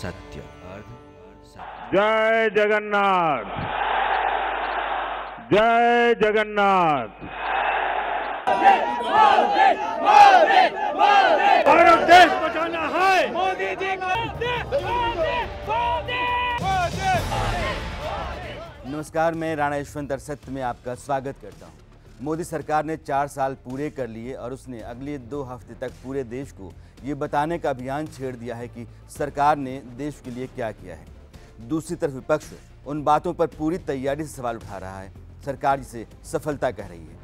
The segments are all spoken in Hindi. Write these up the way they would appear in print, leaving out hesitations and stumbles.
सत्य। जय जगन्नाथ, जय जगन्नाथ। भारत देश बचाना है, मोदी जी को। नमस्कार, मैं राणा यशवंत अरसत्य में आपका स्वागत करता हूं। मोदी सरकार ने 4 साल पूरे कर लिए और उसने अगले 2 हफ्ते तक पूरे देश को ये बताने का अभियान छेड़ दिया है कि सरकार ने देश के लिए क्या किया है। दूसरी तरफ विपक्ष उन बातों पर पूरी तैयारी से सवाल उठा रहा है। सरकार जिसे सफलता कह रही है।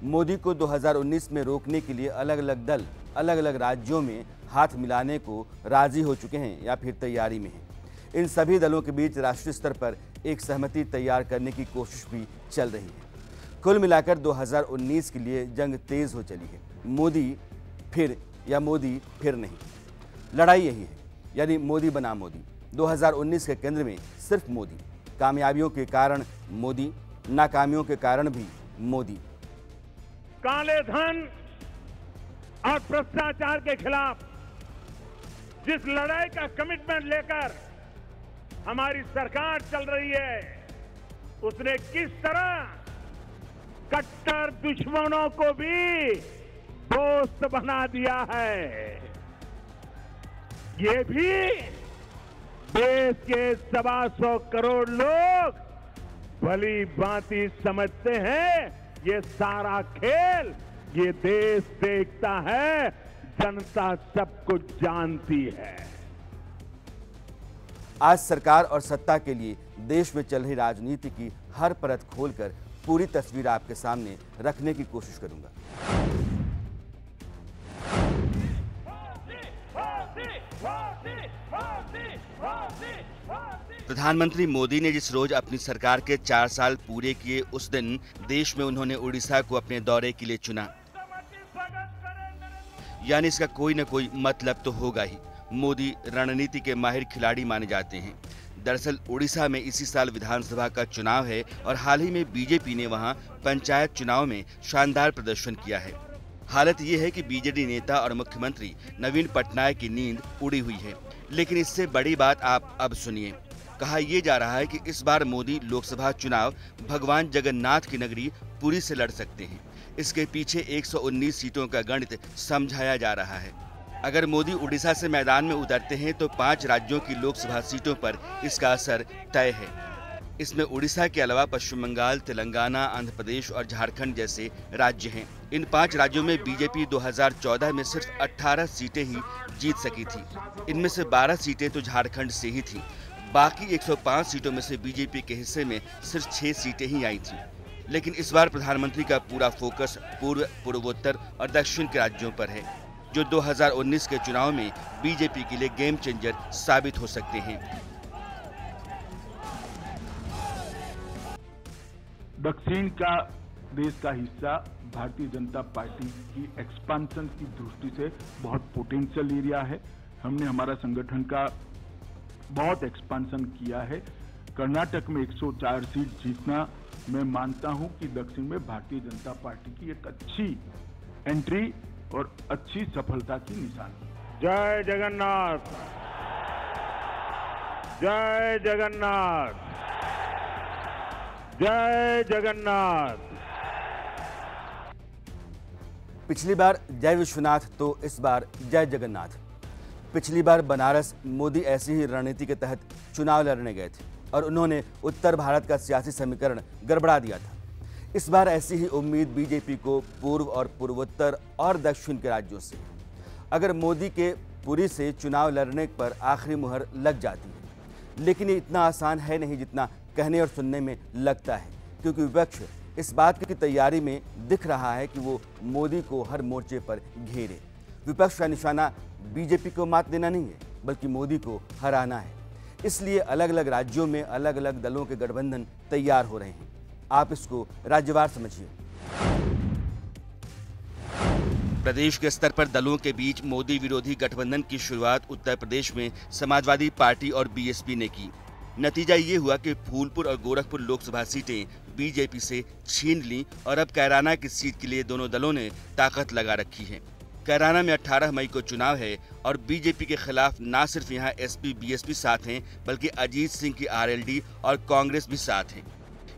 मोदी को 2019 में रोकने के लिए अलग अलग दल अलग अलग राज्यों में हाथ मिलाने को राजी हो चुके हैं या फिर तैयारी में हैं। इन सभी दलों के बीच राष्ट्रीय स्तर पर एक सहमति तैयार करने की कोशिश भी चल रही है। कुल मिलाकर 2019 के लिए जंग तेज हो चली है। मोदी फिर या मोदी फिर नहीं, लड़ाई यही है, यानी मोदी बना मोदी। 2019 के केंद्र में सिर्फ मोदी, कामयाबियों के कारण मोदी, नाकामियों के कारण भी मोदी। काले धन और भ्रष्टाचार के खिलाफ जिस लड़ाई का कमिटमेंट लेकर हमारी सरकार चल रही है, उसने किस तरह कट्टर दुश्मनों को भी दोस्त बना दिया है, ये भी देश के 125 करोड़ लोग भली भांति समझते हैं। ये सारा खेल ये देश देखता है, जनता सब कुछ जानती है। आज सरकार और सत्ता के लिए देश में चल रही राजनीति की हर परत खोलकर पूरी तस्वीर आपके सामने रखने की कोशिश करूंगा। प्रधानमंत्री मोदी ने जिस रोज अपनी सरकार के 4 साल पूरे किए, उस दिन देश में उन्होंने उड़ीसा को अपने दौरे के लिए चुना। यानी इसका कोई न कोई मतलब तो होगा ही। मोदी रणनीति के माहिर खिलाड़ी माने जाते हैं। दरअसल उड़ीसा में इसी साल विधानसभा का चुनाव है और हाल ही में बीजेपी ने वहां पंचायत चुनाव में शानदार प्रदर्शन किया है। हालत ये है कि बीजेडी नेता और मुख्यमंत्री नवीन पटनायक की नींद उड़ी हुई है। लेकिन इससे बड़ी बात आप अब सुनिए। कहा यह जा रहा है कि इस बार मोदी लोकसभा चुनाव भगवान जगन्नाथ की नगरी पुरी से लड़ सकते हैं। इसके पीछे 119 सीटों का गणित समझाया जा रहा है। अगर मोदी उड़ीसा से मैदान में उतरते हैं तो 5 राज्यों की लोकसभा सीटों पर इसका असर तय है। इसमें उड़ीसा के अलावा पश्चिम बंगाल, तेलंगाना, आंध्र प्रदेश और झारखंड जैसे राज्य हैं। इन 5 राज्यों में बीजेपी 2014 में सिर्फ 18 सीटें ही जीत सकी थी। इनमें से 12 सीटें तो झारखंड से ही थी। बाकी 105 सीटों में से बीजेपी के हिस्से में सिर्फ 6 सीटें ही आई थी। लेकिन इस बार प्रधानमंत्री का पूरा फोकस पूर्व, पूर्वोत्तर और दक्षिण के राज्यों पर है, जो 2019 के चुनाव में बीजेपी के लिए गेम चेंजर साबित हो सकते हैं। दक्षिण का देश का हिस्सा भारतीय जनता पार्टी की एक्सपांशन की दृष्टि से बहुत पोटेंशियल एरिया है। हमने हमारा संगठन का बहुत एक्सपांशन किया है। कर्नाटक में 104 सीट जीतना, मैं मानता हूं कि दक्षिण में भारतीय जनता पार्टी की एक अच्छी एंट्री और अच्छी सफलता की निशानी। जय जगन्नाथ, जय जगन्नाथ, जय जगन्नाथ। पिछली बार जय विश्वनाथ तो इस बार जय जगन्नाथ। पिछली बार बनारस मोदी ऐसी ही रणनीति के तहत चुनाव लड़ने गए थे और उन्होंने उत्तर भारत का सियासी समीकरण गड़बड़ा दिया था। इस बार ऐसी ही उम्मीद बीजेपी को पूर्व और पूर्वोत्तर और दक्षिण के राज्यों से। अगर मोदी के पुरी से चुनाव लड़ने पर आखिरी मुहर लग जाती है, लेकिन ये इतना आसान है नहीं जितना कहने और सुनने में लगता है, क्योंकि विपक्ष इस बात की तैयारी में दिख रहा है कि वो मोदी को हर मोर्चे पर घेरे। विपक्ष का निशाना बीजेपी को मात देना नहीं है, बल्कि मोदी को हराना है। इसलिए अलग अलग राज्यों में अलग अलग दलों के गठबंधन तैयार हो रहे हैं। आप इसको राज्यवार समझिए। प्रदेश के स्तर पर दलों के बीच मोदी विरोधी गठबंधन की शुरुआत उत्तर प्रदेश में समाजवादी पार्टी और बीएसपी ने की। नतीजा ये हुआ कि फूलपुर और गोरखपुर लोकसभा सीटें बीजेपी से छीन ली और अब कैराना की सीट के लिए दोनों दलों ने ताकत लगा रखी है। कैराना में 18 मई को चुनाव है और बीजेपी के खिलाफ न सिर्फ यहां एसपी बीएसपी साथ हैं बल्कि अजीत सिंह की आरएलडी और कांग्रेस भी साथ है।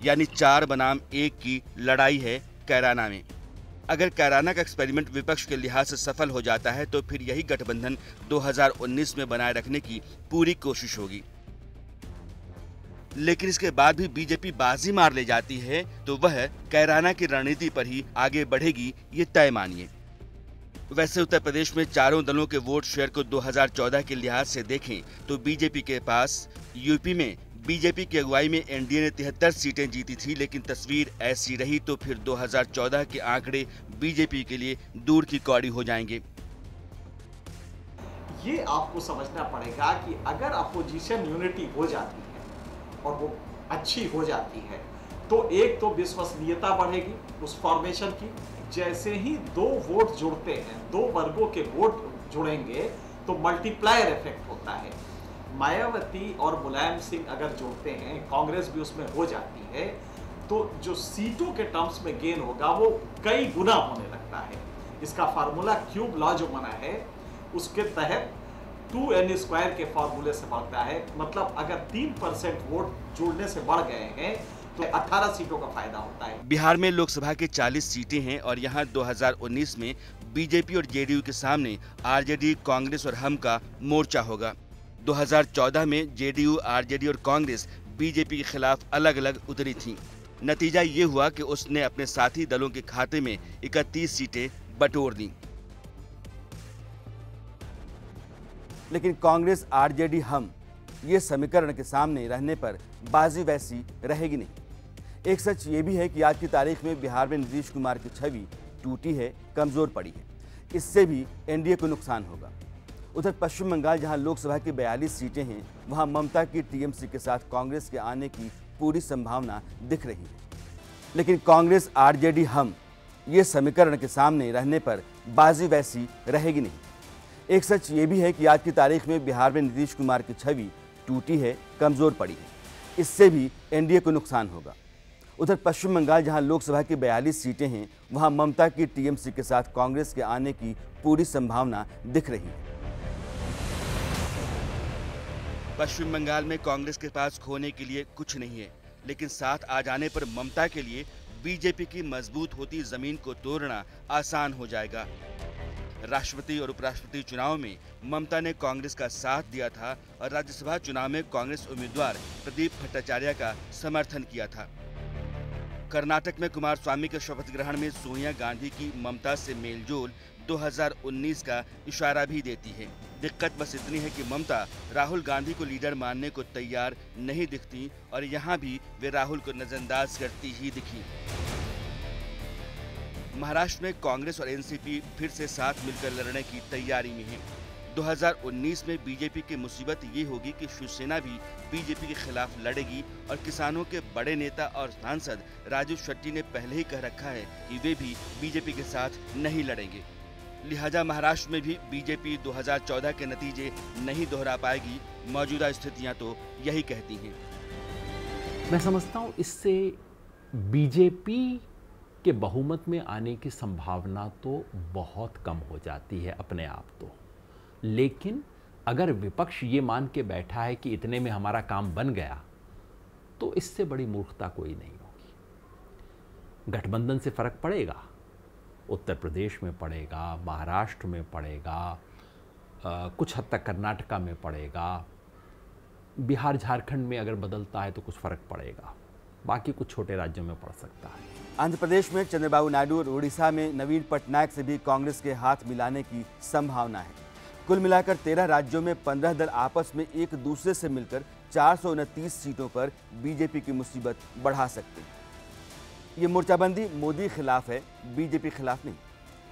यानी 4 बनाम 1 की लड़ाई है कैराना में। अगर कैराना का एक्सपेरिमेंट विपक्ष के लिहाज से सफल हो जाता है तो फिर यही गठबंधन 2019 में बनाए रखने की पूरी कोशिश होगी। लेकिन इसके बाद भी बीजेपी बाजी मार ले जाती है तो वह कैराना की रणनीति पर ही आगे बढ़ेगी, ये तय मानिए। वैसे उत्तर प्रदेश में चारों दलों के वोट शेयर को 2014 के लिहाज से देखें तो बीजेपी के पास यूपी में बीजेपी की अगुवाई में एनडीए ने 73 सीटें जीती थी, लेकिन तस्वीर ऐसी रही तो फिर 2014 के आंकड़े बीजेपी के लिए दूर की कौड़ी हो जाएंगे। ये आपको समझना पड़ेगा कि अगर अपोजिशन यूनिटी हो जाती है और वो अच्छी हो जाती है तो एक तो विश्वसनीयता बढ़ेगी उस फॉर्मेशन की। जैसे ही 2 वोट जुड़ते हैं, 2 वर्गों के वोट जुड़ेंगे तो मल्टीप्लायर इफेक्ट होता है। मायावती और मुलायम सिंह अगर जोड़ते हैं, कांग्रेस भी उसमें हो जाती है, तो जो सीटों के टर्म्स में गेन होगा वो कई गुना होने लगता है। इसका फार्मूला क्यूब लॉ जो बना है उसके तहत 2n² के फार्मूले से बढ़ता है। मतलब अगर 3% वोट जुड़ने से बढ़ गए हैं तो 18 सीटों का फायदा होता है। बिहार में लोकसभा के 40 सीटें हैं और यहाँ 2019 में बीजेपी और जेडीयू के सामने आरजेडी, कांग्रेस और हम का मोर्चा होगा। 2014 में जेडीयू, आरजेडी और कांग्रेस बीजेपी के खिलाफ अलग अलग उतरी थीं। नतीजा ये हुआ कि उसने अपने साथी दलों के खाते में 31 सीटें बटोर दी। लेकिन कांग्रेस, आरजेडी, हम ये समीकरण के सामने रहने पर बाजी वैसी रहेगी नहीं। एक सच ये भी है कि आज की तारीख में बिहार में नीतीश कुमार की छवि टूटी है, कमजोर पड़ी है। इससे भी एनडीए को नुकसान होगा। उधर पश्चिम बंगाल, जहां लोकसभा की 42 सीटें हैं, वहां ममता की टीएमसी के साथ कांग्रेस के आने की पूरी संभावना दिख रही है। लेकिन कांग्रेस, आरजेडी, हम ये समीकरण के सामने रहने पर बाजी वैसी रहेगी नहीं। एक सच ये भी है कि आज की तारीख में बिहार में नीतीश कुमार की छवि टूटी है, कमजोर पड़ी है। इससे भी एनडीए को नुकसान होगा। उधर पश्चिम बंगाल, जहां लोकसभा की 42 सीटें हैं, वहां ममता की टीएमसी के साथ कांग्रेस के आने की पूरी संभावना दिख रही है। पश्चिम बंगाल में कांग्रेस के पास खोने के लिए कुछ नहीं है, लेकिन साथ आ जाने पर ममता के लिए बीजेपी की मजबूत होती जमीन को तोड़ना आसान हो जाएगा। राष्ट्रपति और उपराष्ट्रपति चुनाव में ममता ने कांग्रेस का साथ दिया था और राज्यसभा चुनाव में कांग्रेस उम्मीदवार प्रदीप भट्टाचार्य का समर्थन किया था। कर्नाटक में कुमारस्वामी के शपथ ग्रहण में सोनिया गांधी की ममता से मेलजोल 2019 का इशारा भी देती है। दिक्कत बस इतनी है कि ममता राहुल गांधी को लीडर मानने को तैयार नहीं दिखती और यहाँ भी वे राहुल को नजरअंदाज करती ही दिखी। महाराष्ट्र में कांग्रेस और एनसीपी फिर से साथ मिलकर लड़ने की तैयारी में है। 2019 में बीजेपी की मुसीबत ये होगी कि शिवसेना भी बीजेपी के खिलाफ लड़ेगी और किसानों के बड़े नेता और सांसद राजू शेट्टी ने पहले ही कह रखा है कि वे भी बीजेपी के साथ नहीं लड़ेंगे। लिहाजा महाराष्ट्र में भी बीजेपी 2014 के नतीजे नहीं दोहरा पाएगी। मौजूदा स्थितियां तो यही कहती हैं। मैं समझता हूं इससे बीजेपी के बहुमत में आने की संभावना तो बहुत कम हो जाती है अपने आप तो। लेकिन अगर विपक्ष ये मान के बैठा है कि इतने में हमारा काम बन गया तो इससे बड़ी मूर्खता कोई नहीं होगी। गठबंधन से फर्क पड़ेगा, उत्तर प्रदेश में पड़ेगा, महाराष्ट्र में पड़ेगा, कुछ हद तक कर्नाटका में पड़ेगा, बिहार झारखंड में अगर बदलता है तो कुछ फर्क पड़ेगा, बाकी कुछ छोटे राज्यों में पड़ सकता है। आंध्र प्रदेश में चंद्रबाबू नायडू और उड़ीसा में नवीन पटनायक से भी कांग्रेस के हाथ मिलाने की संभावना है। कुल मिलाकर 13 राज्यों में 15 दल आपस में एक दूसरे से मिलकर 429 सीटों पर बीजेपी की मुसीबत बढ़ा सकते हैं। ये मोर्चाबंदी मोदी खिलाफ है, बीजेपी खिलाफ नहीं,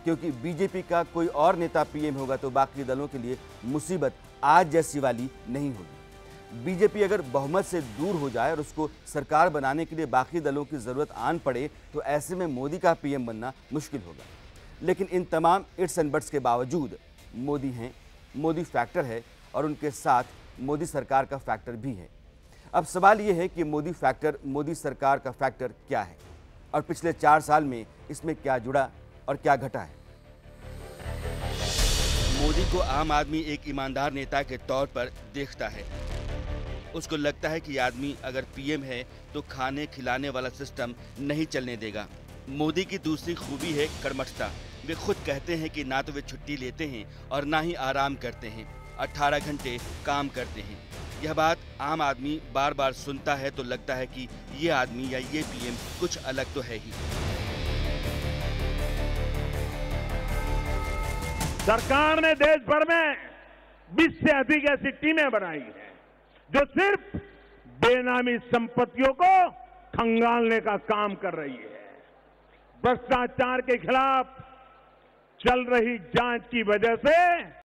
क्योंकि बीजेपी का कोई और नेता पीएम होगा तो बाकी दलों के लिए मुसीबत आज जैसी वाली नहीं होगी। बीजेपी अगर बहुमत से दूर हो जाए और उसको सरकार बनाने के लिए बाकी दलों की ज़रूरत आन पड़े तो ऐसे में मोदी का पीएम बनना मुश्किल होगा। लेकिन इन तमाम इट्स एंड बट्स के बावजूद मोदी हैं, मोदी फैक्टर है और उनके साथ मोदी सरकार का फैक्टर भी है। अब सवाल ये है कि मोदी फैक्टर, मोदी सरकार का फैक्टर क्या है और पिछले 4 साल में इसमें क्या जुड़ा और क्या घटा है। मोदी को आम आदमी एक ईमानदार नेता के तौर पर देखता है। उसको लगता है कि आदमी अगर पीएम है तो खाने खिलाने वाला सिस्टम नहीं चलने देगा। मोदी की दूसरी खूबी है कर्मठता। वे खुद कहते हैं कि ना तो वे छुट्टी लेते हैं और ना ही आराम करते हैं, 18 घंटे काम करते हैं। यह बात आम आदमी बार बार सुनता है तो लगता है कि ये आदमी या ये पीएम कुछ अलग तो है ही। सरकार ने देश भर में 20 से अधिक ऐसी टीमें बनाई हैं जो सिर्फ बेनामी संपत्तियों को खंगालने का काम कर रही है। भ्रष्टाचार के खिलाफ चल रही जांच की वजह से